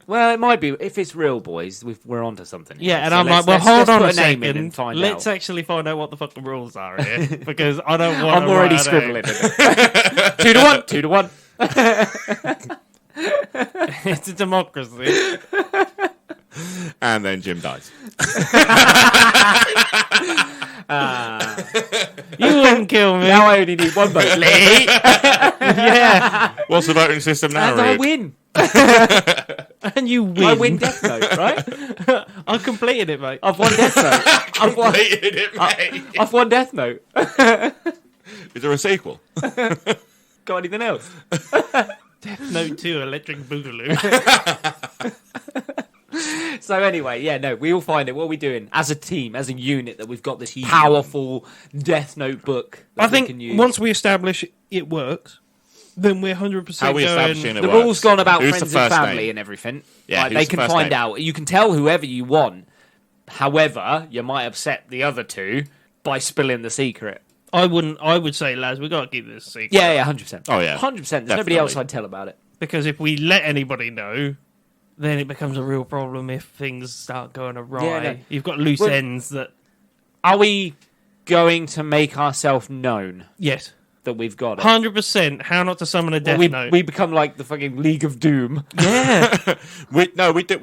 well, it might be if it's real, boys. We're onto something. here. Yeah, and So I'm like, let's hold on put a name in second. and find Let's out. actually find out what the fuck the rules are here, because I don't want. I'm already scribbling. 2-to-1, 2-to-1. It's a democracy. And then Jim dies. You wouldn't kill me. Now I only need one vote. Lee. Yeah, What's the voting system now, And I Rick? win. and you win. I win Death Note, right? I completed it, mate. I've won Death Note. Completed it, mate. I've won Death Note. Is there a sequel? Got anything else? Note 2, Electric Boogaloo. So anyway, yeah, no, we all find it. What are we doing as a team, as a unit, that we've got this powerful Death Note book that I we think can use? once we establish it works, then we're 100% How are we going... establishing it the works? rules gone about Who's friends the and first family name? and everything. Yeah, Like, who's they the can first find name? out. You can tell whoever you want. However, you might upset the other two by spilling the secret. I would say, lads, we've got to keep this a secret. Yeah, 100%. Oh, yeah. 100%. There's nobody Definitely. else I'd tell about it. Because if we let anybody know, then it becomes a real problem if things start going awry. Yeah, no. You've got loose Well- ends that... Are we going to make ourselves known Yes. that we've got it? 100% how not to summon a Death we, Note. we become like the fucking League of Doom. Yeah, We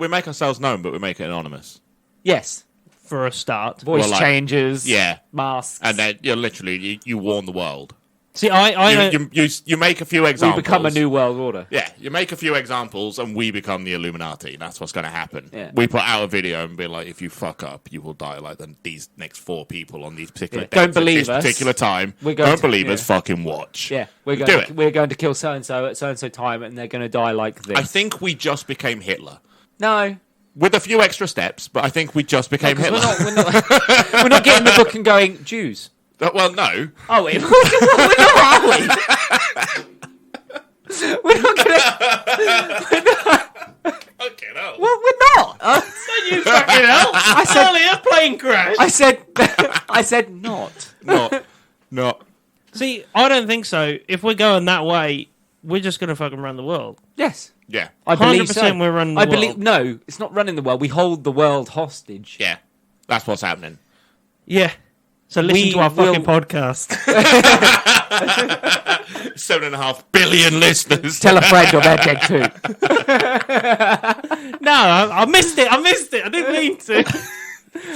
make ourselves known, but we make it anonymous. Yes. for a start. Voice Well, like- changes. Yeah. Masks. And then you're literally, you warn the world. See, I don't... You make a few we examples. become a new world order. Yeah, you make a few examples and we become the Illuminati. That's what's going to happen. Yeah. We put out a video and be like, if you fuck up, you will die like these next 4 people on these particular Yeah. days Don't at believe this us. particular time. We're going Don't to- believe yeah. us, fucking watch. Yeah, we're Do going. it. We're going to kill so and so at so and so time, and they're going to die like this. I think we just became Hitler. no, With a few extra steps, but I think we just became 'cause Hitler. we're not getting the book and going Jews. Well, no. Oh, wait, we're not, are we? We're not going to. Okay, no. Well, we're not. You fucking hell! I said earlier, plane crash. I said. I said not. Not. See, I don't think so. If we're going that way, we're just going to fucking run the world. Yes, Yeah. I believe 100% so. we're running the I believe world. no, it's not running the world. We hold the world hostage. Yeah. That's what's happening. Yeah. So listen to our fucking will- podcast. 7.5 billion listeners. Tell a friend or they're dead too. No, I missed it. I didn't mean to.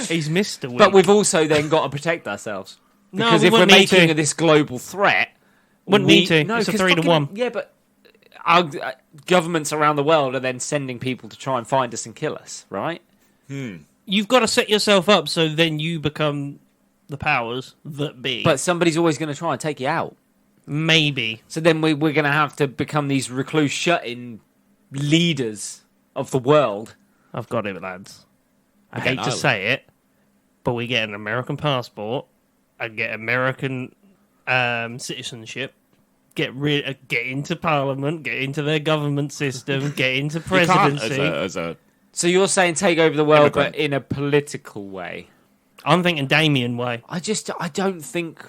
He's missed a week. But we've also then got to protect ourselves. No, Because we if we're wouldn't need making to. this global threat... Wouldn't need to. No, It's a 'cause 3 to fucking- 1. Yeah, but our governments around the world are then sending people to try and find us and kill us, right? You've got to set yourself up so then you become the powers that be. But somebody's always going to try and take you out. maybe. So then we're going to have to become these recluse, shut-in leaders of the world. I've got it, lads. I Okay, hate to no. say it, but we get an American passport and get American citizenship. Get into Parliament, get into their government system, get into You can't presidency. as a So you're saying take over the world, Immigrant. but in a political way. I'm thinking Damien way. I don't think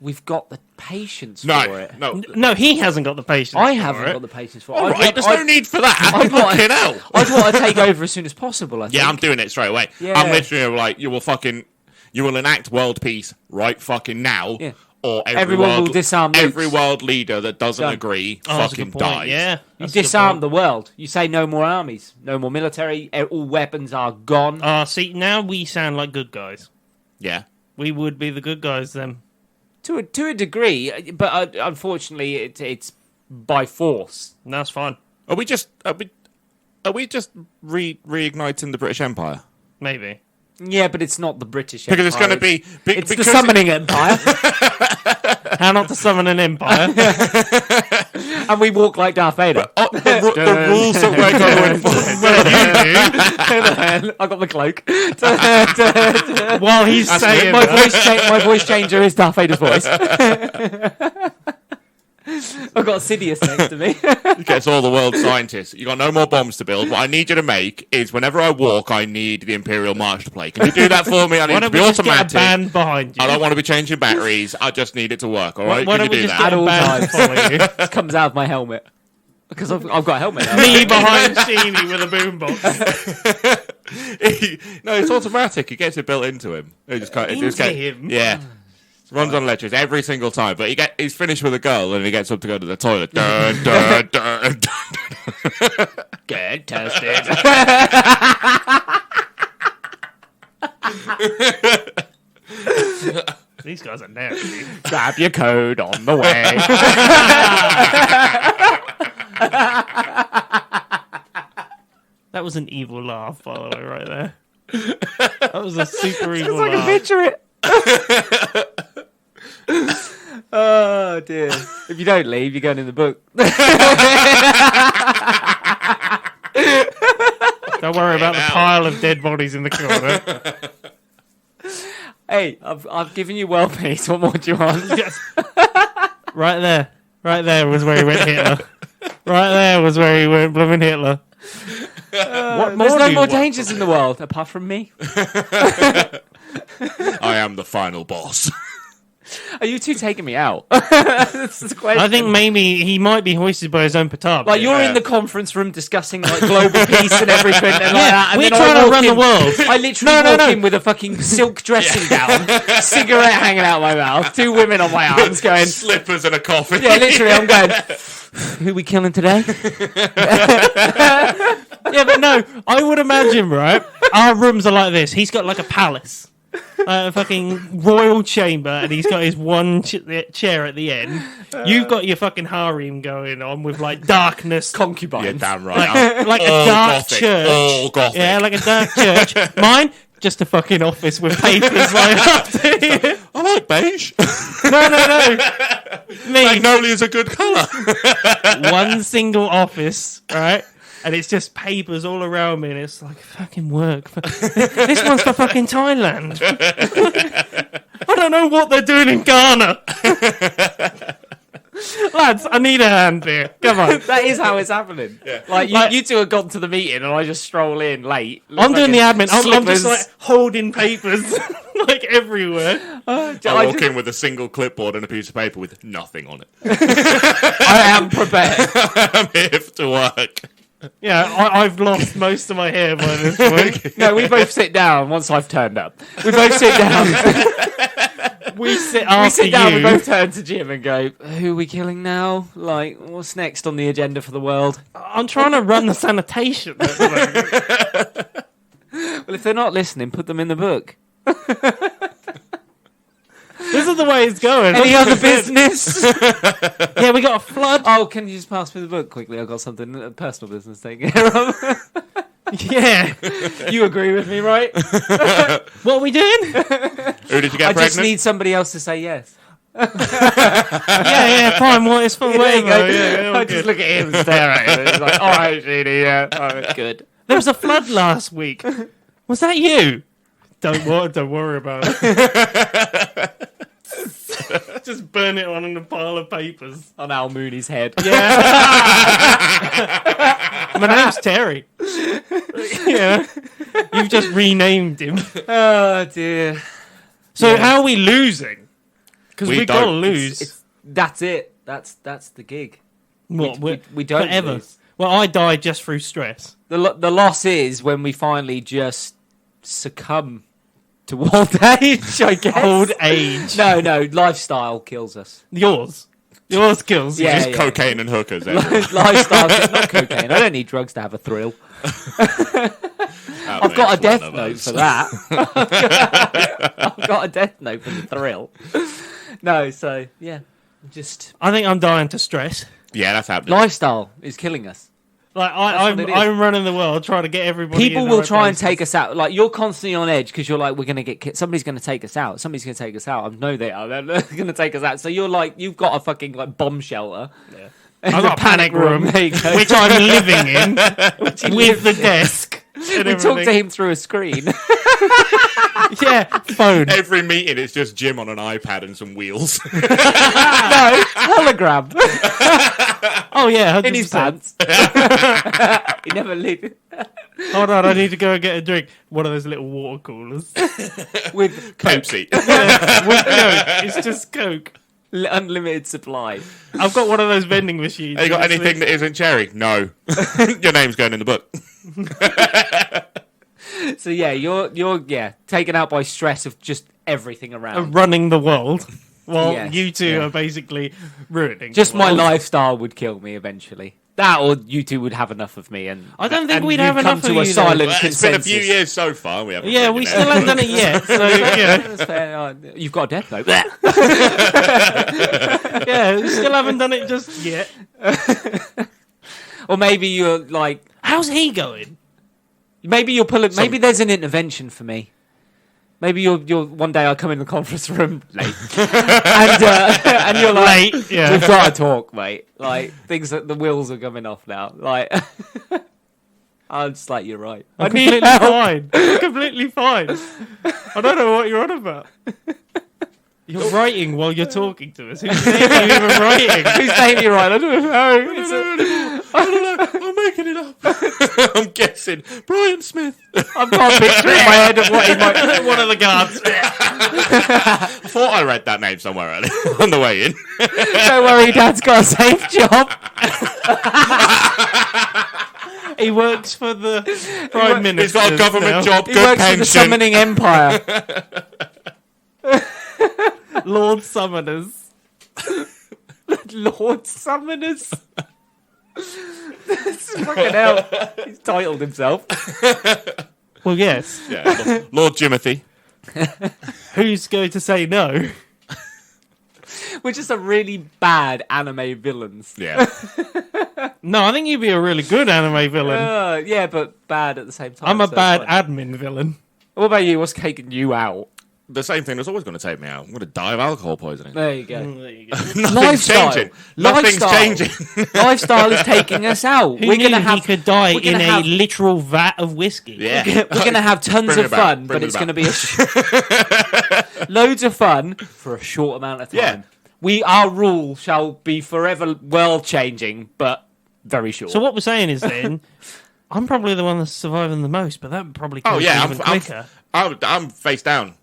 we've got the patience for no, it. no. No, he hasn't got the patience. I for haven't it. got the patience for it. All right, there's no need for that. I'd want- Fucking hell. I'd want to take over as soon as possible, I think. Yeah, I'm doing it straight away. Yeah. I'm literally like, you will enact world peace right fucking now, Yeah. or Everyone will disarm nukes. every world leader that doesn't Done. agree Oh, that's a fucking good point. dies. Yeah, You that's a good disarm point. the world. You say no more armies, no more military, all weapons are gone. See, now we sound like good guys. Yeah. We would be the good guys then. To a degree, but unfortunately it's by force. And that's fine. Are we just reigniting the British Empire? Maybe. Yeah, but it's not the British Because it's Empire. going to be It's because the summoning empire, How not to summon an empire. and we walk like Darth Vader. the rules that we're going to I got the cloak. While he's saying my that. my voice changer is Darth Vader's voice. I've got Sidious next to me. gets all the world scientists. You got no more bombs to build. What I need you to make is whenever I walk, I need the Imperial March to play. Can you do that for me? I Why need it to don't be we just get a automatic. band behind you? I don't want to be changing batteries. I just need it to work. All right? Why Can don't you we do just that? get a all band times. following you? It comes out of my helmet because I've got a helmet. Now. Me behind Sheeny with a boombox. No, it's automatic. He gets it built into him. He just can't, Into him? Yeah. Runs on electric every single time, but he's finished with a girl and he gets up to go to the toilet. Dun, dun, dun, dun. Get tested. These guys are nasty. Grab your code on the way. That was an evil laugh, by the way, right there. That was a super evil I can laugh. picture it. Oh dear! If you don't leave, you're going in the book. Don't worry about the now. pile of dead bodies in the corner. Hey, I've given you world peace. What more do you want? Right there. Right there was where he went Hitler. Right there was where he went blooming Hitler. What more There's do no you more want? dangers in the world apart from me. I am the final boss. Are you two taking me out? That's the question. I think maybe he might be hoisted by his own petard. like you're Yeah. in the conference room discussing like global peace and everything, and like that. And we're then trying I to walk run the in- world. I literally No, walk no. in with a fucking silk dressing gown, cigarette hanging out my mouth, two women on my arms, going. Slippers and a coffee. Yeah, literally, I'm going. Who we killing today? Yeah, but no, I would imagine, right? Our rooms are like this. He's got like a palace, a fucking royal chamber, and he's got his one chair at the end. You've got your fucking harem going on with like darkness, Concubines. Yeah, damn right. like a All dark Gothic, church. all Gothic. Yeah, like a dark church. Mine, just a fucking office with papers like up to here. I like beige. No. Me, Magnolia is a good colour. one single office, right? And it's just papers all around me, and it's like fucking work. This one's for fucking Thailand. I don't know what they're doing in Ghana. Lads, I need a hand here. Come on. That is how it's happening. Like, you two have gone to the meeting, and I just stroll in late. I'm doing the admin. I'm just Slippers. like holding papers like everywhere. I walk in with a single clipboard and a piece of paper with nothing on it. I am prepared. I'm here to work. Yeah, I've lost most of my hair by this point. No, we both sit down once I've turned up. We both sit down. We sit We after sit down, you. we both turn to Jim and go, who are we killing now? Like, what's next on the agenda for the world? I'm trying to run the sanitation. At the moment. Well, if they're not listening, put them in the book. This is the way it's going. Any other business? Yeah, we got a flood. Oh, can you just pass me the book quickly? I've got something, a personal business taken care of. Yeah. You agree with me, right? What are we doing? Who did you get I pregnant? just need somebody else to say yes. Yeah, fine. What is for There you go. whatever. Yeah, all I just good. look at him and stare at him. It's like, all right, Sheedy, yeah, all right, good. There was a flood last week. Was that you? Don't worry about it. Just burn it on in a pile of papers. On Al Mooney's head. Yeah. My name's Terry. Yeah. You've just renamed him. Oh, dear. So Yeah. how are we losing? Because We we got to don't. lose. That's it. That's the gig. What? we don't forever. lose. Well, I died just through stress. The loss is when we finally just succumb to old age, I guess. Old age. No, lifestyle kills us. Yours kills you. Yeah. Just cocaine and hookers. everywhere. Lifestyle, not cocaine. I don't need drugs to have a thrill. I've got a death note for that. I've got a death note for the thrill. No, so yeah, just I think I'm dying to stress. Yeah, that's happening. lifestyle is killing us. Like what it is. I'm running the world trying to get everybody. People in the will right try and places. take us out. Like you're constantly on edge because you're like, we're gonna get somebody's gonna take us out. Somebody's gonna take us out. I know they are. They're gonna take us out. So you're like, you've got a fucking like bomb shelter. Yeah. In I've the got a panic room, There you go. which I'm living in with the desk. and we talk to everything. him through a screen. Yeah, phone. Every meeting, it's just Jim on an iPad and some wheels. No, hologram Oh yeah, 100%. in his pants. He never leave Hold on, I need to go and get a drink. One of those little water coolers. with Pepsi. Yeah, with Coke. It's just Coke. unlimited supply. I've got one of those vending machines. Have you got It's anything that isn't cherry? No. Your name's going in the book. So yeah, you're taken out by stress of just everything around. running the world, while Yes, you two yeah. are basically ruining. Just the my world. lifestyle would kill me eventually. That or you two would have enough of me, and I don't think and we'd you'd have come enough to of a you, though. silent Well, it's consensus. been a few years so far. We haven't. Yeah, broken we it still out. haven't done it yet. So yeah, That's fair. You've got a death note. yeah, we still haven't done it just yet. Or maybe you're like, How's he going? maybe you're pulling. Maybe there's an intervention for me. Maybe you're one day I come in the conference room late, and you're like, Late. Yeah. we've got to talk, mate. Like things that the wheels are coming off now. Like, I'm just like, you're right. I'm I need completely help. fine. I'm completely fine. I don't know what you're on about. You're writing while you're talking to us. Who's saying you even writing? Who's saying you're right? I don't know. It's I don't know. I'm making it up. I'm guessing. Brian Smith. I've got a picture in my head of what he might. One of the guards. I thought I read that name somewhere earlier on the way in. Don't worry, Dad's got a safe job. He works for the Prime Minister. He's got a government job, He good works for the pension. Summoning Empire. Lord Summoners. Lord Summoners. Fucking hell. He's titled himself. Well, yes. Yeah, Lord Jimothy. Who's going to say no? We're just a really bad anime villains. Yeah. No, I think you'd be a really good anime villain. Yeah, but bad at the same time. I'm a so bad it's fine. admin villain. What about you? What's taking you out? The same thing that's always going to take me out. I'm going to die of alcohol poisoning. There you go. There you go. Nothing's Lifestyle. changing. Nothing's Lifestyle. changing. Lifestyle is taking us out. Who We're knew gonna have. he could die we're in gonna a have- literal vat of whiskey? Yeah. We're gonna have tons Bring of it back. fun, Bring but it it's back. gonna be loads of fun for a short amount of time. Yeah. Our rule shall be forever world changing, but very short. So what we're saying is then, I'm probably the one that's surviving the most, but that probably Oh, comes yeah. even quicker. I'm face down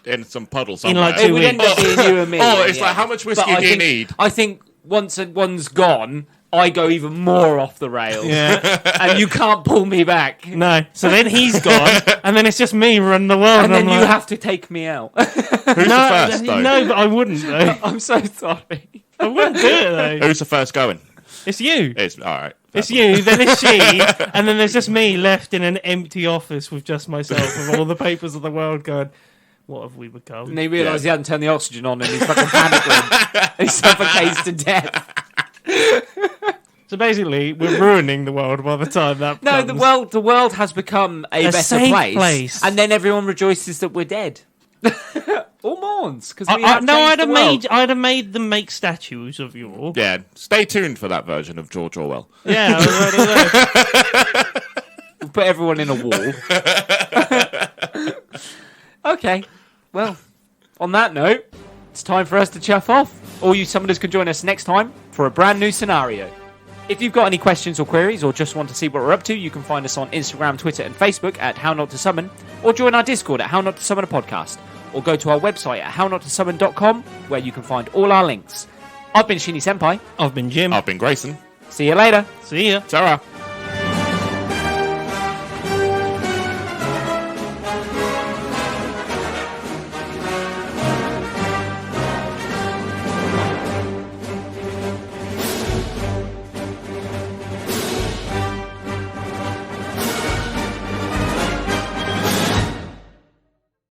in some puddle somewhere. like it 2 would end up being you and me. Oh, it's yeah. like, how much whiskey But I do you think- need? I think once one's gone, I go even more off the rails. Yeah. And you can't pull me back. No. So then he's gone, and then it's just me running the world. And then I'm you like, have to take me out. Who's the first, though? no, but I wouldn't though. I'm so sorry. I wouldn't do it though. Who's the first going? It's you. It's all right. It's you, then it's she, and then there's just me left in an empty office with just myself, with all the papers of the world going, what have we become? And he realised he hadn't turned the oxygen on and he's fucking panicking. He suffocates to death. So basically, we're ruining the world by the time that No, comes. the world has become a better safe place, place. and then everyone rejoices that we're dead. Or mourns because I'd have made them make statues of you all. Yeah, stay tuned for that version of George Orwell. Yeah, I was We'll put everyone in a wall. Okay, well, on that note, it's time for us to chuff off. All you summoners can join us next time for a brand new scenario. If you've got any questions or queries, or just want to see what we're up to, you can find us on Instagram, Twitter, and Facebook at How Not to Summon, or join our Discord at How Not to Summon a Podcast, or go to our website at hownottosummon.com, where you can find all our links. I've been Shinny Senpai. I've been Jim. I've been Grayson. See you later. See ya. Sarah.